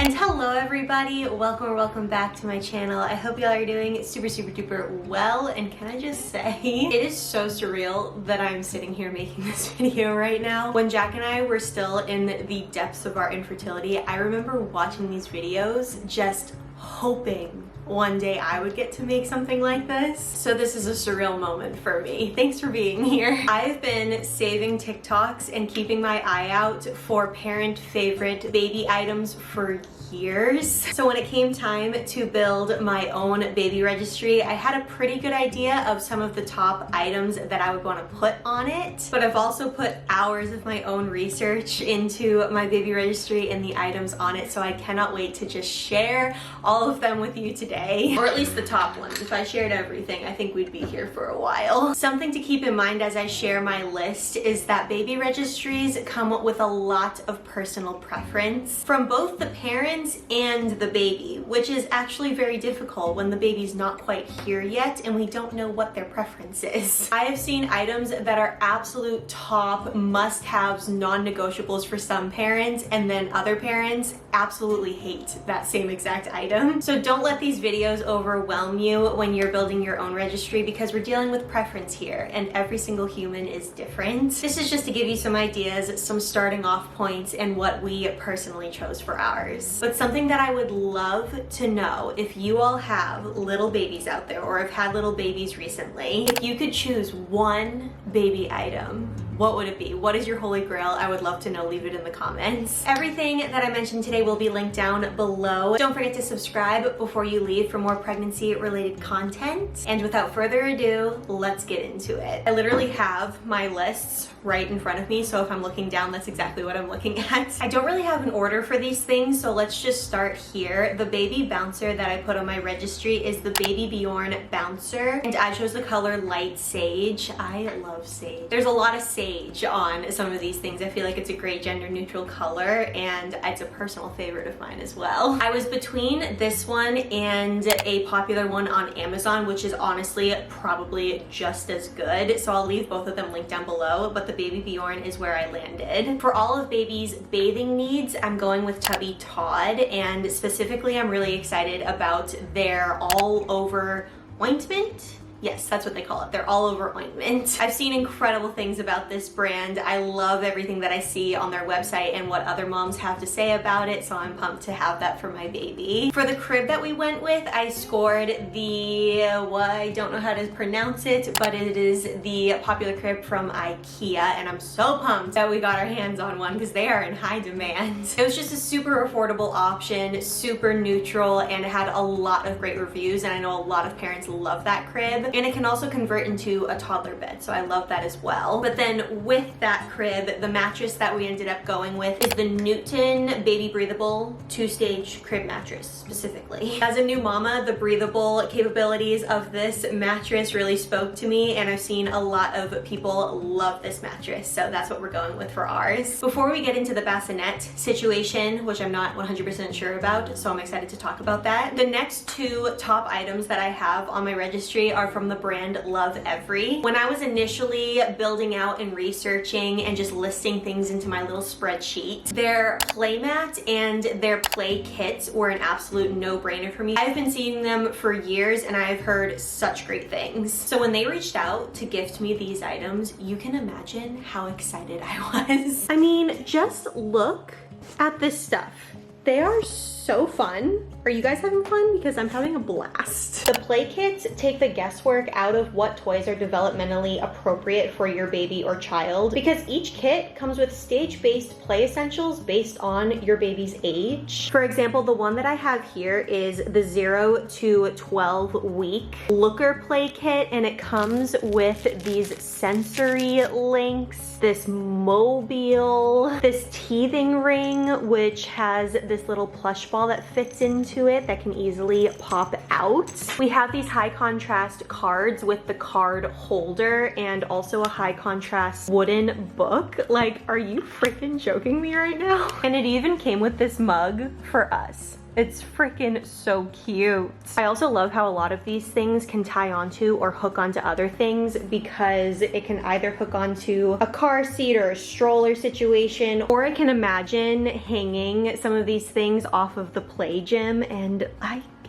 And hello everybody, welcome or welcome back to my channel. I hope y'all are doing super duper well, and can I just say, it is so surreal that I'm sitting here making this video right now. When Jack and I were still in the depths of our infertility, I remember watching these videos just hoping one day I would get to make something like this. So this is a surreal moment for me. Thanks for being here. I've been saving TikToks and keeping my eye out for parent favorite baby items for years. So when it came time to build my own baby registry, I had a pretty good idea of some of the top items that I would want to put on it. But I've also put hours of my own research into my baby registry and the items on it, so I cannot wait to just share all of them with you today. Or at least the top ones. If I shared everything, I think we'd be here for a while. Something to keep in mind as I share my list is that baby registries come with a lot of personal preference from both the parents and the baby, which is actually very difficult when the baby's not quite here yet and we don't know what their preference is. I have seen items that are absolute top must-haves, non-negotiables for some parents, and then other parents absolutely hate that same exact item. So don't let these videos overwhelm you when you're building your own registry, because we're dealing with preference here and every single human is different. This is just to give you some ideas, some starting off points, and what we personally chose for ours. But something that I would love to know, if you all have little babies out there or have had little babies recently, if you could choose one baby item, what would it be? What is your holy grail? I would love to know. Leave it in the comments. Everything that I mentioned today will be linked down below. Don't forget to subscribe before you leave for more pregnancy related content. And without further ado, let's get into it. I literally have my lists right in front of me, so if I'm looking down, that's exactly what I'm looking at. I don't really have an order for these things, so let's just start here. The baby bouncer that I put on my registry is the Baby Bjorn bouncer, and I chose the color light sage. I love sage. There's a lot of sage on some of these things. I feel like it's a great gender neutral color, and it's a personal favorite of mine as well. I was between this one and a popular one on Amazon, which is honestly probably just as good, so I'll leave both of them linked down below, but the Baby Bjorn is where I landed. For all of baby's bathing needs, I'm going with Tubby Todd, and specifically I'm really excited about their all over ointment. Yes, that's what they call it. They're all over ointment. I've seen incredible things about this brand. I love everything that I see on their website and what other moms have to say about it, so I'm pumped to have that for my baby. For the crib that we went with, I scored the, I don't know how to pronounce it, but it is the popular crib from IKEA, and I'm so pumped that we got our hands on one because they are in high demand. It was just a super affordable option, super neutral, and it had a lot of great reviews, and I know a lot of parents love that crib. And it can also convert into a toddler bed, so I love that as well. But then with that crib, the mattress that we ended up going with is the Newton Baby Breathable 2-stage crib mattress specifically. As a new mama, the breathable capabilities of this mattress really spoke to me, and I've seen a lot of people love this mattress, so that's what we're going with for ours. Before we get into the bassinet situation, which I'm not 100% sure about, so I'm excited to talk about that, the next two top items that I have on my registry are from the brand Lovevery. When I was initially building out and researching and just listing things into my little spreadsheet, their playmat and their play kits were an absolute no-brainer for me. I've been seeing them for years and I've heard such great things. So when they reached out to gift me these items, you can imagine how excited I was. I mean, just look at this stuff. They are so fun. Are you guys having fun? Because I'm having a blast. The play kits take the guesswork out of what toys are developmentally appropriate for your baby or child, because each kit comes with stage-based play essentials based on your baby's age. For example, the one that I have here is the 0 to 12 week looker play kit, and it comes with these sensory links, this mobile, this teething ring, which has this little plush ball that fits into it that can easily pop out. We have these high contrast cards with the card holder and also a high contrast wooden book. Like, are you freaking joking me right now? And it even came with this mug for us. It's freaking so cute. I also love how a lot of these things can tie onto or hook onto other things, because it can either hook onto a car seat or a stroller situation, or I can imagine hanging some of these things off of the play gym, and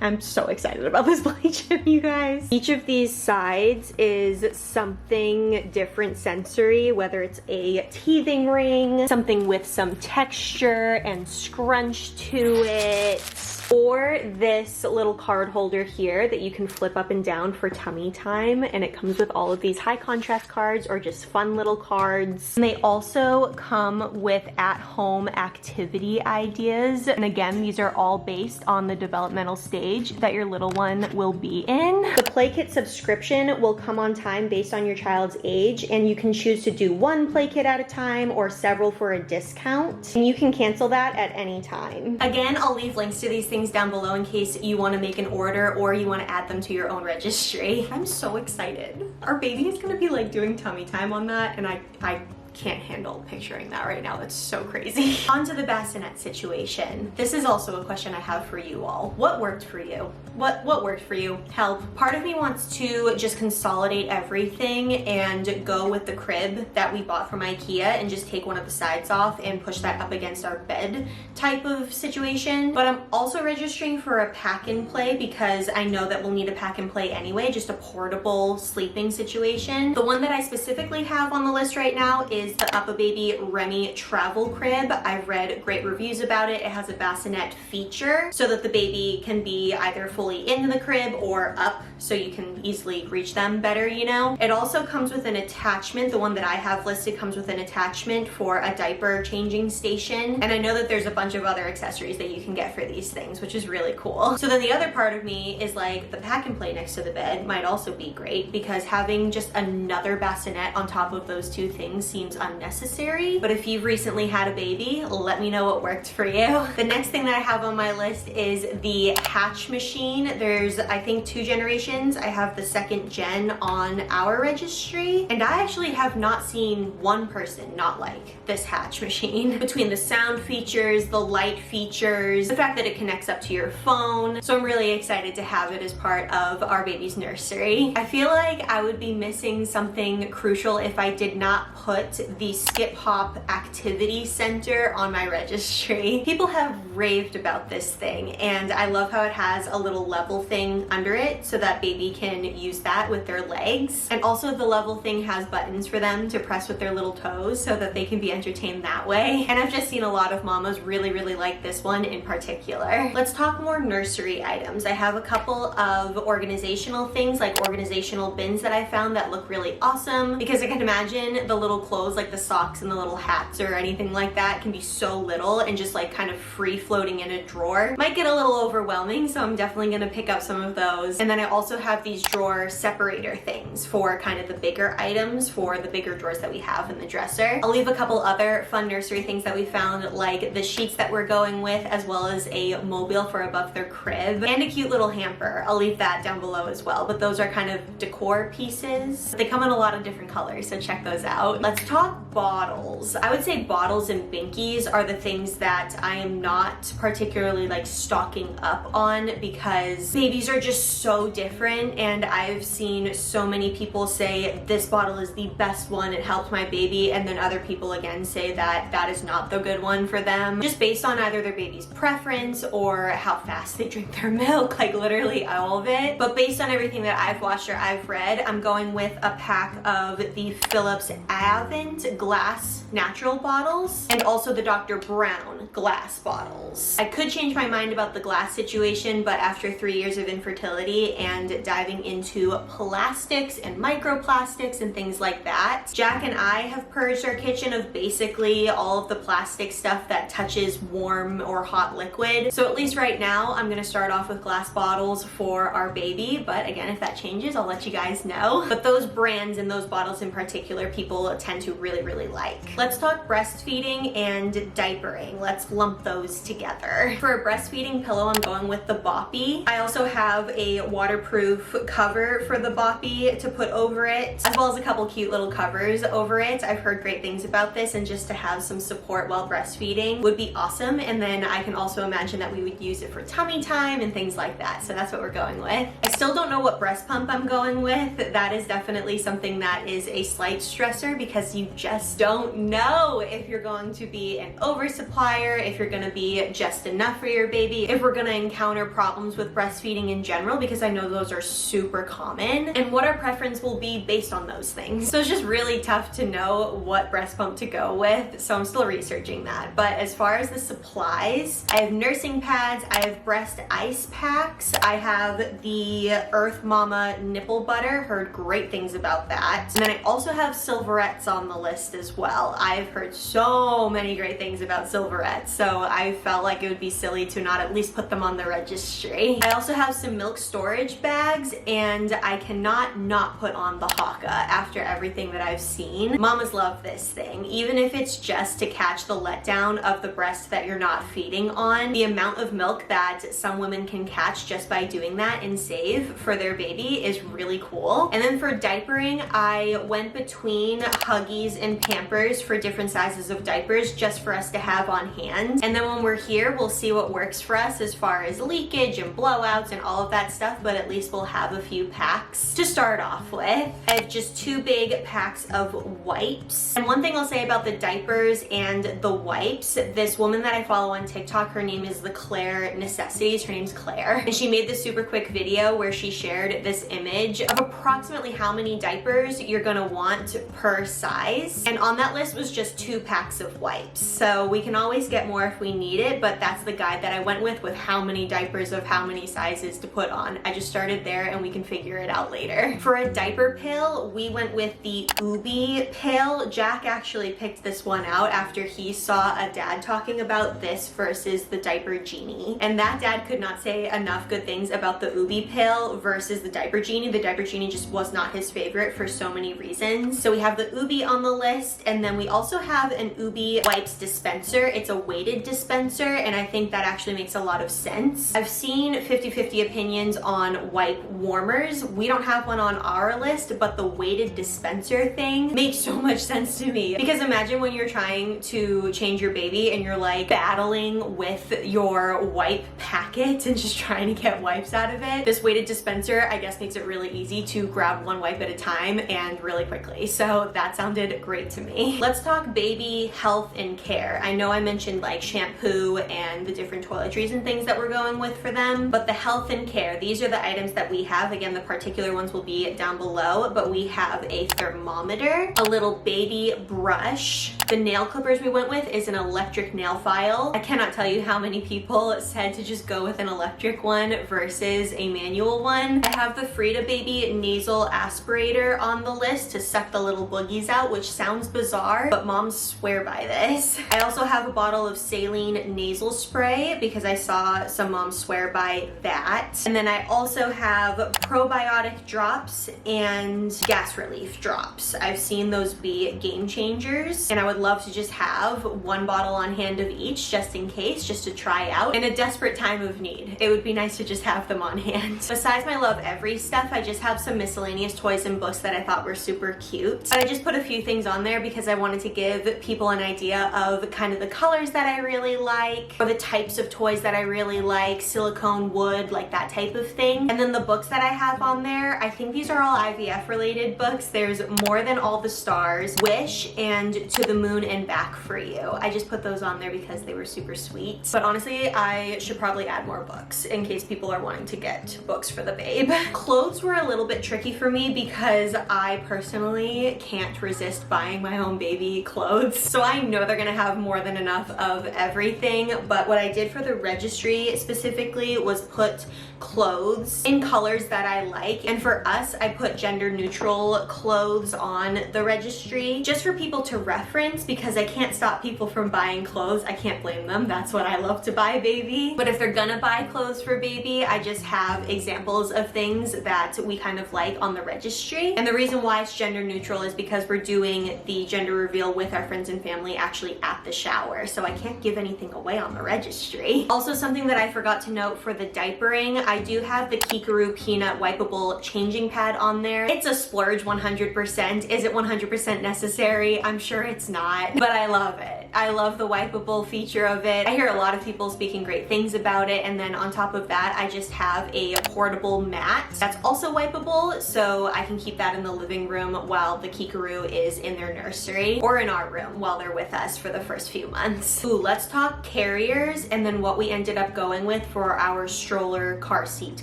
I'm so excited about this play gym, you guys. Each of these sides is something different sensory, whether it's a teething ring, something with some texture and scrunch to it, or this little card holder here that you can flip up and down for tummy time, and it comes with all of these high contrast cards or just fun little cards. And they also come with at-home activity ideas, and again, these are all based on the developmental stage that your little one will be in. The play kit subscription will come on time based on your child's age, and you can choose to do one play kit at a time or several for a discount, and you can cancel that at any time. Again, I'll leave links to these things down below in case you want to make an order or you want to add them to your own registry. I'm so excited. Our baby is going to be like doing tummy time on that, and I can't handle picturing that right now. That's so crazy. On to the bassinet situation. This is also a question I have for you all. What worked for you? What worked for you? Help. Part of me wants to just consolidate everything and go with the crib that we bought from IKEA and just take one of the sides off and push that up against our bed type of situation. But I'm also registering for a pack and play, because I know that we'll need a pack and play anyway, just a portable sleeping situation. The one that I specifically have on the list right now is the UPPAbaby Remy travel crib. I've read great reviews about it. It has a bassinet feature so that the baby can be either fully into the crib or up, so you can easily reach them better, you know. It also comes with an attachment. The one that I have listed comes with an attachment for a diaper changing station, and I know that there's a bunch of other accessories that you can get for these things, which is really cool. So then the other part of me is like, the pack and play next to the bed might also be great, because having just another bassinet on top of those two things seems unnecessary. But if you've recently had a baby, let me know what worked for you. The next thing that I have on my list is the hatch machine. There's, I think, 2 generations. I have the 2nd gen on our registry, and I actually have not seen one person not like this hatch machine. Between the sound features, the light features, the fact that it connects up to your phone. So I'm really excited to have it as part of our baby's nursery. I feel like I would be missing something crucial if I did not put the Skip Hop Activity Center on my registry. People have raved about this thing, and I love how it has a little level thing under it so that baby can use that with their legs. And also the level thing has buttons for them to press with their little toes so that they can be entertained that way. And I've just seen a lot of mamas really like this one in particular. Let's talk more nursery items. I have a couple of organizational things, like organizational bins that I found that look really awesome, because I can imagine the little clothes, like the socks and the little hats or anything like that, can be so little and just like kind of free floating in a drawer. Might get a little overwhelming, so I'm definitely gonna pick up some of those. And then I also have these drawer separator things for kind of the bigger items, for the bigger drawers that we have in the dresser. I'll leave a couple other fun nursery things that we found, like the sheets that we're going with, as well as a mobile for above their crib, and a cute little hamper. I'll leave that down below as well, but those are kind of decor pieces. They come in a lot of different colors, so check those out. Let's talk bottles. I would say bottles and binkies are the things that I am not particularly like stocking up on, because babies are just so different, and I've seen so many people say this bottle is the best one, it helped my baby, and then other people again say that that is not the good one for them, just based on either their baby's preference or how fast they drink their milk, like literally all of it. But based on everything that I've watched or I've read, I'm going with a pack of the Philips Avent glass natural bottles, and also the Dr. Brown glass bottles. I could change my mind about the glass situation, but after 3 years of infertility and diving into plastics and microplastics and things like that, Jack and I have purged our kitchen of basically all of the plastic stuff that touches warm or hot liquid. So at least right now, I'm gonna start off with glass bottles for our baby, but again, if that changes, I'll let you guys know. But those brands and those bottles in particular, people tend to really, really like. Let's talk breastfeeding and diapering. Let's lump those together. For a breastfeeding pillow, I'm going with the Boppy. I also have a waterproof cover for the Boppy to put over it, as well as a couple cute little covers over it. I've heard great things about this, and just to have some support while breastfeeding would be awesome. And then I can also imagine that we would use it for tummy time and things like that. So that's what we're going with. I still don't know what breast pump I'm going with. That is definitely something that is a slight stressor, because you just don't know if you're going to be an oversupplier, if you're going to be just enough for your baby, if we're going to encounter problems with breastfeeding in general, because I know those are super common, and what our preference will be based on those things. So it's just really tough to know what breast pump to go with, so I'm still researching that. But as far as the supplies, I have nursing pads, I have breast ice packs, I have the Earth Mama nipple butter, heard great things about that, and then I also have silverettes on the list as well. I've heard so many great things about silverettes, so I felt like it would be silly to not at least put them on the registry. I also have some milk storage bags, and I cannot not put on the Haka after everything that I've seen. Mamas love this thing, even if it's just to catch the letdown of the breast that you're not feeding on. The amount of milk that some women can catch just by doing that and save for their baby is really cool. And then for diapering, I went between Huggies and Pampers for different sizes of diapers just for us to have on hand. And then when we're here, we'll see what works for us as far as leakage and blowouts and all of that stuff, but at least we'll have a few packs to start off with. I have just 2 big packs of wipes. And one thing I'll say about the diapers and the wipes, this woman that I follow on TikTok, her name is the Claire Necessities, her name's Claire, and she made this super quick video where she shared this image of approximately how many diapers you're gonna want per size, and on that list was just 2 packs of wipes. So we can always get more if we need it, but that's the guide that I went with how many diapers of how many sizes to put on. I just started there, and we can figure it out later. For a diaper pill, we went with the Ubi pill. Jack actually picked this one out after he saw a dad talking about this versus the Diaper Genie, and that dad could not say enough good things about the Ubi pill versus the Diaper Genie. The Diaper Genie just was not his favorite for so many reasons. So we have the Ubi on the list, and then we also have an Ubi wipes dispenser. It's a weighted dispenser, and I think that actually makes a lot of sense. I've seen 50-50 opinions on wipe warmers. We don't have one on our list, but the weighted dispenser thing makes so much sense to me, because imagine when you're trying to change your baby and you're like battling with your wipe packet and just trying to get wipes out of it. This weighted dispenser, I guess, makes it really easy to grab one wipe at a time and really quickly. So that sounded great to me. Let's talk baby health and care. I know I mentioned like shampoo and the different toiletries and things that we're going with for them, but the health and care, these are the items that we have. Again, the particular ones will be down below, but we have a thermometer, a little baby brush. The nail clippers we went with is an electric nail file. I cannot tell you how many people said to just go with an electric one versus a manual one. I have the Frida Baby nasal aspirator on the list to suck the little boogies out, which sounds bizarre, but moms swear by this. I also have a bottle of saline nasal spray because I saw some moms swear by that. And then I also have probiotic drops and gas relief drops. I've seen those be game changers, and I would love to just have one bottle on hand of each just in case, just to try out in a desperate time of need. It would be nice to just have them on hand. Besides my lovevery stuff, I just have some miscellaneous toys and books that I thought were super cute. But I just put a few things on there because I wanted to give people an idea of kind of the colors that I really like, or the types of toys that I really like, silicone, wood, like that type of thing. And then the books that I have on there, I think these are all IVF related books. There's More Than All the Stars, Wish, and To the Moon and Back for You. I just put those on there because they were super sweet. But honestly, I should probably add more books in case people are wanting to get books for the babe. Clothes were a little bit tricky for me because I personally can't resist buying my own baby clothes. So I know they're gonna have more than enough of everything, but what I did for the registry specifically was put clothes in colors that I like. And for us, I put gender neutral clothes on the registry just for people to reference difference because I can't stop people from buying clothes. I can't blame them. That's what I love to buy, baby. But if they're gonna buy clothes for baby, I just have examples of things that we kind of like on the registry. And the reason why it's gender neutral is because we're doing the gender reveal with our friends and family actually at the shower. So I can't give anything away on the registry. Also, something that I forgot to note for the diapering, I do have the Kikaroo Peanut wipeable changing pad on there. It's a splurge 100%. Is it 100% necessary? I'm sure it's not, but I love it. I love the wipeable feature of it. I hear a lot of people speaking great things about it, and then on top of that, I just have a portable mat that's also wipeable, so I can keep that in the living room while the Kikaroo is in their nursery, or in our room while they're with us for the first few months. Ooh, let's talk carriers and then what we ended up going with for our stroller car seat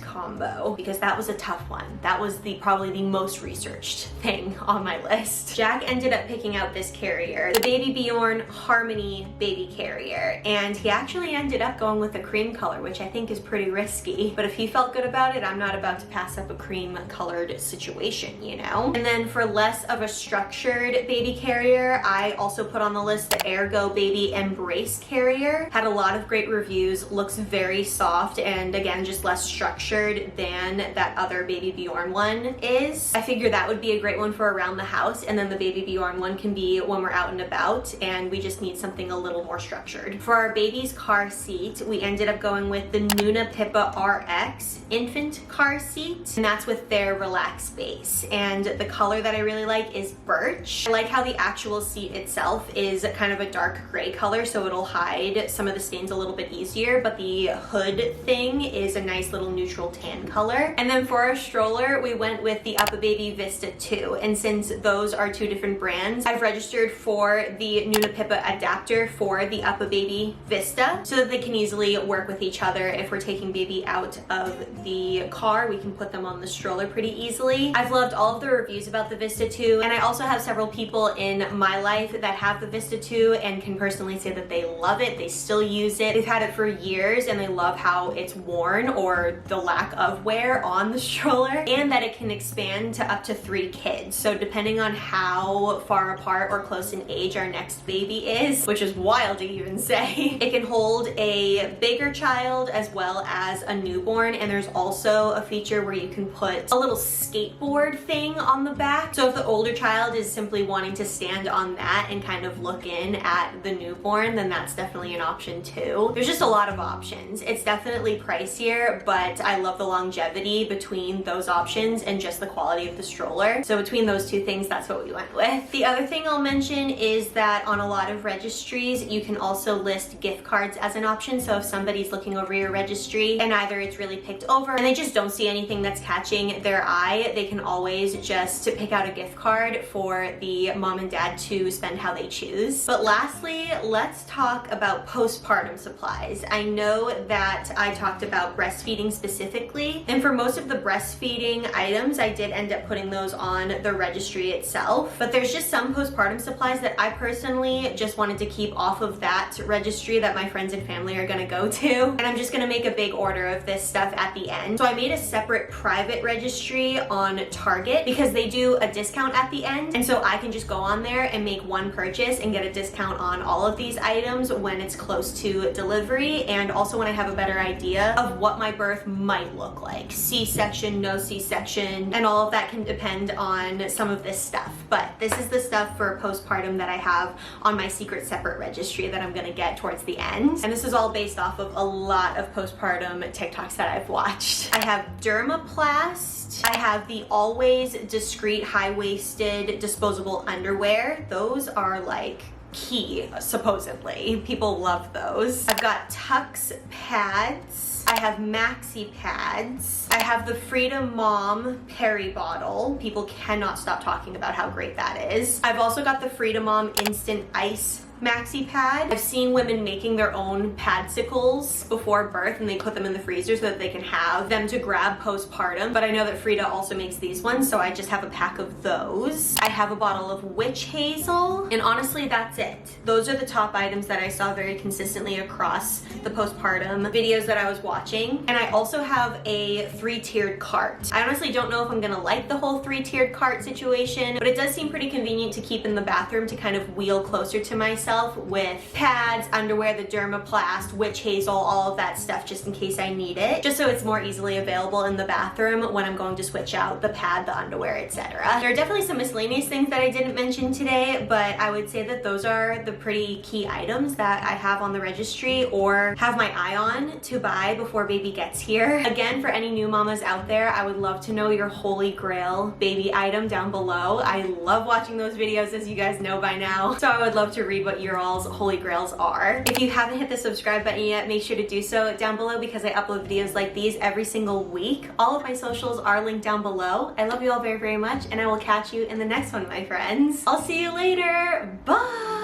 combo, because that was a tough one. That was probably the most researched thing on my list. Jack ended up picking out this carrier, the Baby Bjorn Harmony baby carrier, and he actually ended up going with a cream color, which I think is pretty risky, but if he felt good about it, I'm not about to pass up a cream colored situation, you know? And then for less of a structured baby carrier, I also put on the list the Ergo Baby Embrace carrier. Had a lot of great reviews, looks very soft, and again, just less structured than that other Baby Bjorn one is. I figure that would be a great one for around the house, and then the Baby Bjorn one can be when we're out and about and we just need something a little more structured. For our baby's car seat, we ended up going with the Nuna Pippa RX infant car seat, and that's with their relaxed base. And the color that I really like is birch. I like how the actual seat itself is kind of a dark gray color, so it'll hide some of the stains a little bit easier, but the hood thing is a nice little neutral tan color. And then for our stroller, we went with the UPPAbaby Vista 2, and since those are two different brands, I've registered for the Nuna Pippa adapter for the UPPAbaby Vista so that they can easily work with each other. If we're taking baby out of the car, we can put them on the stroller pretty easily. I've loved all of the reviews about the Vista 2, and I also have several people in my life that have the Vista 2 and can personally say that they love it. They still use it. They've had it for years and they love how it's worn, or the lack of wear, on the stroller, and that it can expand to up to 3 kids. So depending on how far apart or close in age our next baby is, which is wild to even say, it can hold a bigger child as well as a newborn. And there's also a feature where you can put a little skateboard thing on the back. So if the older child is simply wanting to stand on that and kind of look in at the newborn, then that's definitely an option too. There's just a lot of options. It's definitely pricier, but I love the longevity between those options and just the quality of the stroller. So between those two things, that's what we went with. The other thing I'll mention is that on a lot of registries, you can also list gift cards as an option. So if somebody's looking over your registry and either it's really picked over and they just don't see anything that's catching their eye, they can always just pick out a gift card for the mom and dad to spend how they choose. But lastly, let's talk about postpartum supplies. I know that I talked about breastfeeding specifically, and for most of the breastfeeding items, I did end up putting those on the registry itself, but there's just some postpartum supplies that I personally just wanted to keep off of that registry that my friends and family are gonna go to, and I'm just gonna make a big order of this stuff at the end. So I made a separate private registry on Target because they do a discount at the end, and so I can just go on there and make one purchase and get a discount on all of these items when it's close to delivery, and also when I have a better idea of what my birth might look like. C-section, no C-section, and all of that can depend on some of this stuff. But this is the stuff for postpartum that I have on my secret separate registry that I'm gonna get towards the end. And this is all based off of a lot of postpartum TikToks that I've watched. I have Dermaplast. I have the Always Discreet high-waisted disposable underwear. Those are like key, supposedly. People love those. I've got Tux pads. I have maxi pads. I have the Freedom Mom Peri bottle. People cannot stop talking about how great that is. I've also got the Freedom Mom Instant Ice maxi pad. I've seen women making their own padsicles before birth and they put them in the freezer so that they can have them to grab postpartum, but I know that Frida also makes these ones, so I just have a pack of those. I have a bottle of witch hazel, and honestly that's it. Those are the top items that I saw very consistently across the postpartum videos that I was watching. And I also have a 3-tiered cart. I honestly don't know if I'm gonna like the whole 3-tiered cart situation, but it does seem pretty convenient to keep in the bathroom to kind of wheel closer to myself with pads, underwear, the dermaplast, witch hazel, all of that stuff just in case I need it, just so it's more easily available in the bathroom when I'm going to switch out the pad, the underwear, etc. There are definitely some miscellaneous things that I didn't mention today, but I would say that those are the pretty key items that I have on the registry or have my eye on to buy before baby gets here. Again, for any new mamas out there, I would love to know your holy grail baby item down below. I love watching those videos, as you guys know by now, so I would love to read what your all's holy grails are. If you haven't hit the subscribe button yet, make sure to do so down below because I upload videos like these every single week. All of my socials are linked down below. I love you all very, very much, and I will catch you in the next one, my friends. I'll see you later. Bye!